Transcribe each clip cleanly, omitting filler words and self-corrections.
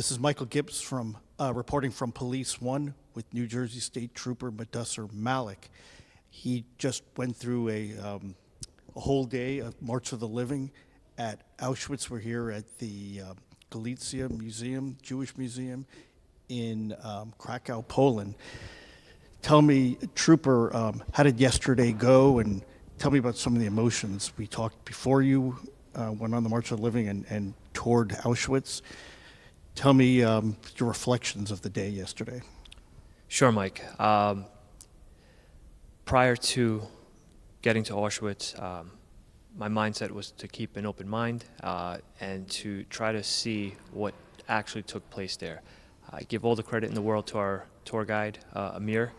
This is Michael Gibbs from reporting from Police 1 with New Jersey State Trooper Mudduser Malik. He just went through a whole day of March of the Living at Auschwitz. We're here at the Galicia Museum, Jewish Museum in Krakow, Poland. Tell me, Trooper, how did yesterday go? And tell me about some of the emotions. We talked before you went on the March of the Living and toured Auschwitz. Tell me your reflections of the day yesterday. Sure, Mike. Prior to getting to Auschwitz, my mindset was to keep an open mind and to try to see what actually took place there. I give all the credit in the world to our tour guide, Amir,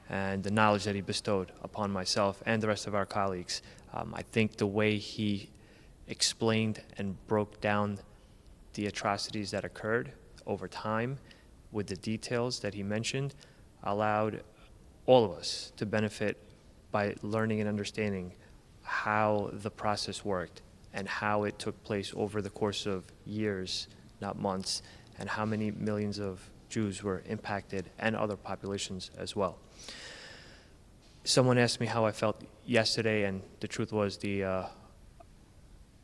and the knowledge that he bestowed upon myself and the rest of our colleagues. I think the way he explained and broke down the atrocities that occurred over time with the details that he mentioned allowed all of us to benefit by learning and understanding how the process worked and how it took place over the course of years, not months, and how many millions of Jews were impacted and other populations as well. Someone asked me how I felt yesterday, and the truth was the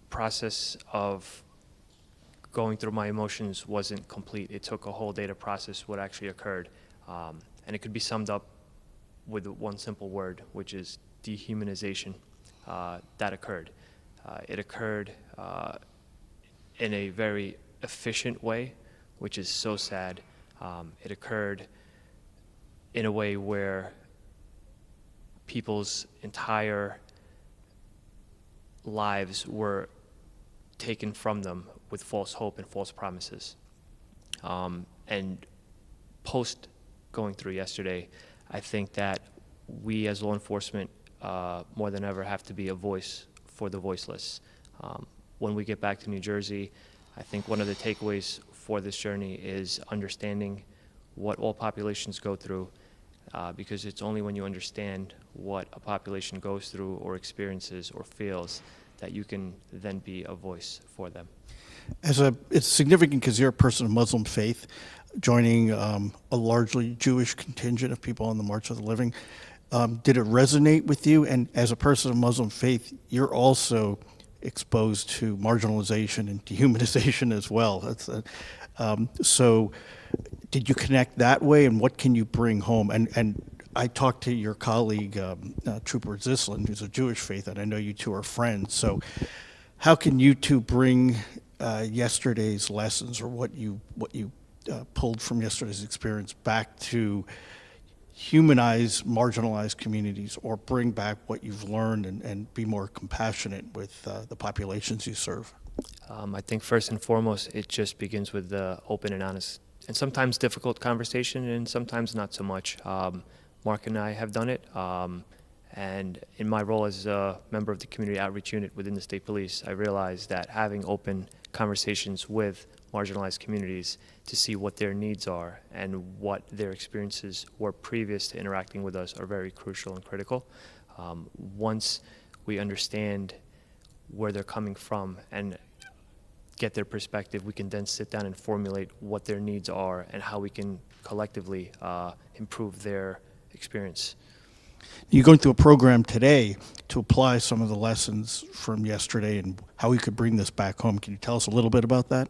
process of going through my emotions wasn't complete. It took a whole day to process what actually occurred. And it could be summed up with one simple word, which is dehumanization. That occurred. It occurred in a very efficient way, which is so sad. It occurred in a way where people's entire lives were taken from them with false hope and false promises. And post going through yesterday, I think that we as law enforcement more than ever have to be a voice for the voiceless. When we get back to New Jersey, I think one of the takeaways for this journey is understanding what all populations go through, because it's only when you understand what a population goes through or experiences or feels that you can then be a voice for them. It's significant because you're a person of Muslim faith, joining a largely Jewish contingent of people on the March of the Living. Did it resonate with you? And as a person of Muslim faith, you're also exposed to marginalization and dehumanization as well. So did you connect that way, and what can you bring home? And I talked to your colleague, Trooper Zislin, who's a Jewish faith, and I know you two are friends. So how can you two bring yesterday's lessons, or what you pulled from yesterday's experience, back to humanize marginalized communities, or bring back what you've learned and be more compassionate with the populations you serve? I think first and foremost, it just begins with the open and honest and sometimes difficult conversation, and sometimes not so much. Marc and I have done it, and in my role as a member of the community outreach unit within the state police, I realized that having open conversations with marginalized communities to see what their needs are and what their experiences were previous to interacting with us are very crucial and critical. Once we understand where they're coming from and get their perspective, we can then sit down and formulate what their needs are and how we can collectively improve their experience. You're going through a program today to apply some of the lessons from yesterday and how we could bring this back home. Can you tell us a little bit about that?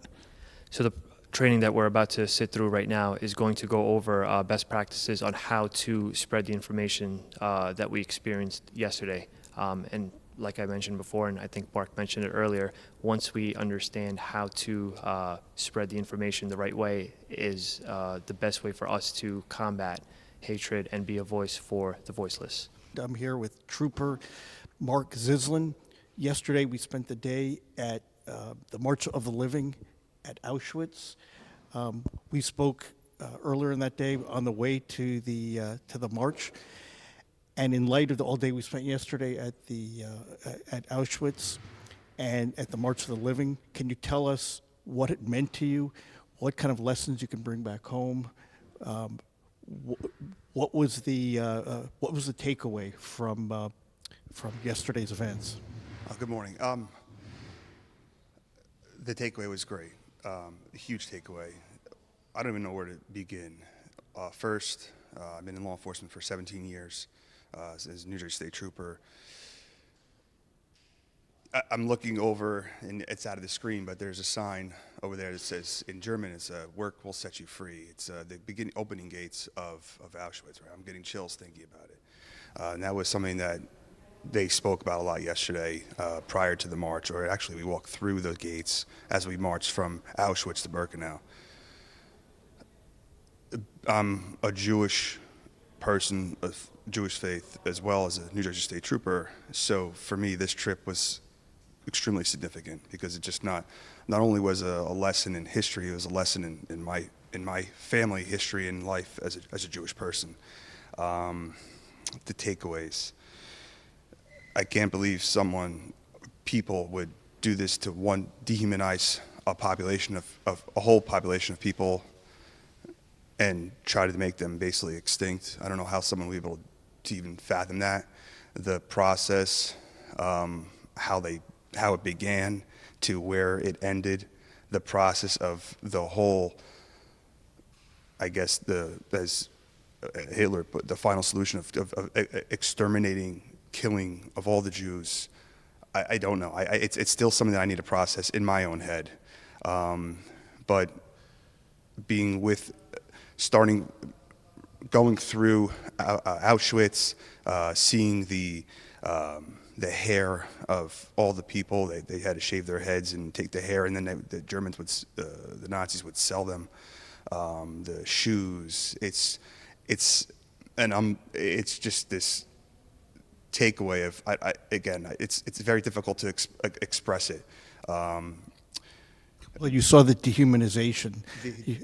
So the training that we're about to sit through right now is going to go over best practices on how to spread the information that we experienced yesterday. And like I mentioned before, and I think Marc mentioned it earlier, once we understand how to spread the information the right way is the best way for us to combat hatred and be a voice for the voiceless. I'm here with Trooper Marc Zislin. Yesterday we spent the day at the March of the Living at Auschwitz. We spoke earlier in that day on the way to the march, and in light of the all day we spent yesterday at Auschwitz and at the March of the Living, can you tell us what it meant to you, what kind of lessons you can bring back home? What was the takeaway from yesterday's events? Good morning. The takeaway was great. A huge takeaway. I don't even know where to begin. First, I've been in law enforcement for 17 years as a New Jersey State Trooper. I'm looking over, and it's out of the screen, but there's a sign over there that says, in German, it's "Work will set you free." It's the opening gates of Auschwitz. Right? I'm getting chills thinking about it. And that was something that they spoke about a lot yesterday prior to the march, or actually we walked through the gates as we marched from Auschwitz to Birkenau. I'm a Jewish person of Jewish faith as well as a New Jersey State Trooper, so for me this trip was extremely significant because it just not only was a lesson in history, it was a lesson in my family history and life as a Jewish person. The takeaways. I can't believe people would do this to dehumanize a whole population of people and try to make them basically extinct. I don't know how someone would be able to even fathom that. The process, how it began to where it ended, the process of the whole, I guess as Hitler put, the final solution of exterminating, killing of all the Jews. I don't know. It's still something that I need to process in my own head. But going through Auschwitz, seeing the hair of all the people, they had to shave their heads and take the hair, and then the Nazis would sell them. The shoes, it's just this takeaway of it's very difficult to express it. Well, you saw the dehumanization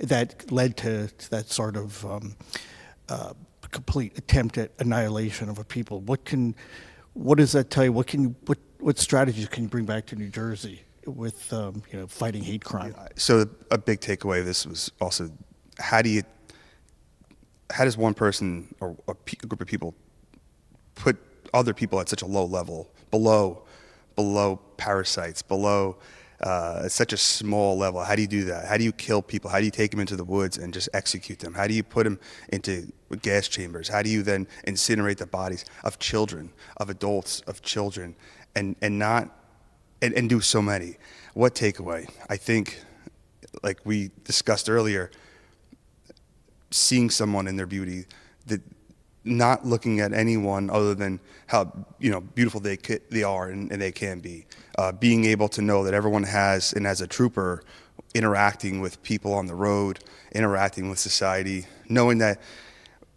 that led to that sort of complete attempt at annihilation of a people. What does that tell you? What strategies can you bring back to New Jersey with fighting hate crime? So a big takeaway of this was also how does one person or a group of people put other people at such a low level, below parasites, below such a small level? How do you do that? How do you kill people? How do you take them into the woods and just execute them? How do you put them into gas chambers? How do you then incinerate the bodies of children, of adults, of children, and do so many? What takeaway? I think, like we discussed earlier, seeing someone in their beauty, not looking at anyone other than how beautiful they are and they can be. Being able to know that everyone has, and as a trooper, interacting with people on the road, interacting with society, knowing that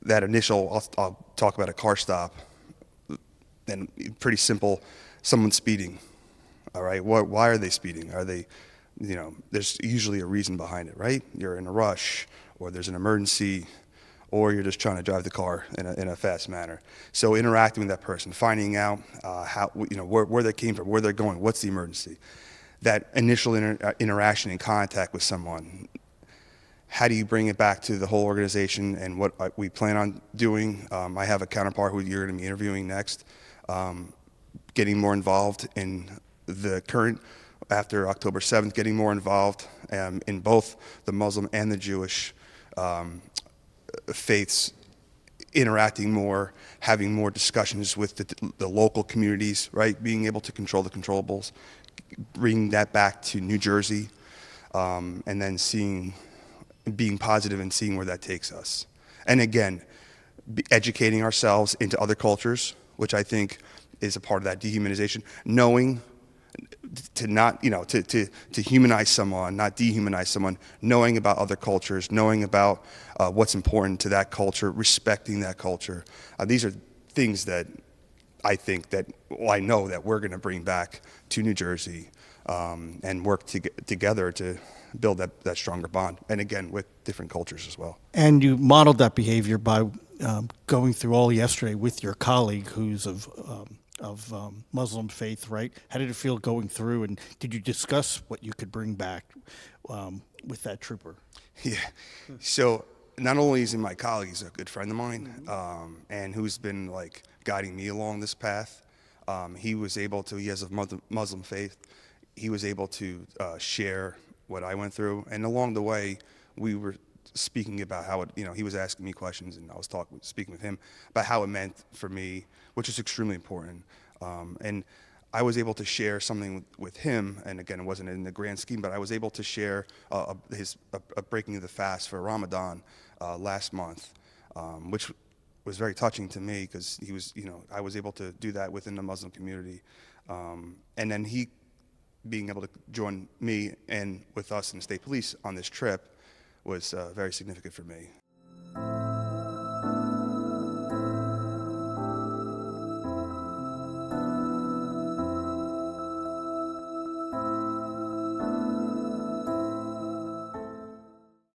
initial, I'll talk about a car stop, and pretty simple, someone's speeding. All right, why are they speeding? Are they, there's usually a reason behind it, right? You're in a rush, or there's an emergency, or you're just trying to drive the car in a fast manner. So interacting with that person, finding out where they came from, where they're going, what's the emergency. That initial interaction and contact with someone. How do you bring it back to the whole organization and what we plan on doing? I have a counterpart who you're going to be interviewing next, getting more involved in the current, after October 7th, getting more involved in both the Muslim and the Jewish faiths, interacting more, having more discussions with the local communities, right? Being able to control the controllables, bringing that back to New Jersey, and then being positive and seeing where that takes us. And again, educating ourselves into other cultures, which I think is a part of that dehumanization, knowing to not, to humanize someone, not dehumanize someone, knowing about other cultures, knowing about what's important to that culture, respecting that culture. These are things that I know that we're going to bring back to New Jersey and work together to build that stronger bond. And again, with different cultures as well. And you modeled that behavior by going through all yesterday with your colleague who's of Muslim faith, right? How did it feel going through, and did you discuss what you could bring back with that trooper? Yeah. So not only is he my colleague, he's a good friend of mine, and who's been guiding me along this path. He has a Muslim faith. He was able to share what I went through, and along the way, we were speaking about how it, he was asking me questions, and I was speaking with him about how it meant for me, which is extremely important. And I was able to share something with him, and again, it wasn't in the grand scheme, but I was able to share a breaking of the fast for Ramadan last month, which was very touching to me because he was, I was able to do that within the Muslim community, and then he being able to join me and with us in the state police on this trip was very significant for me.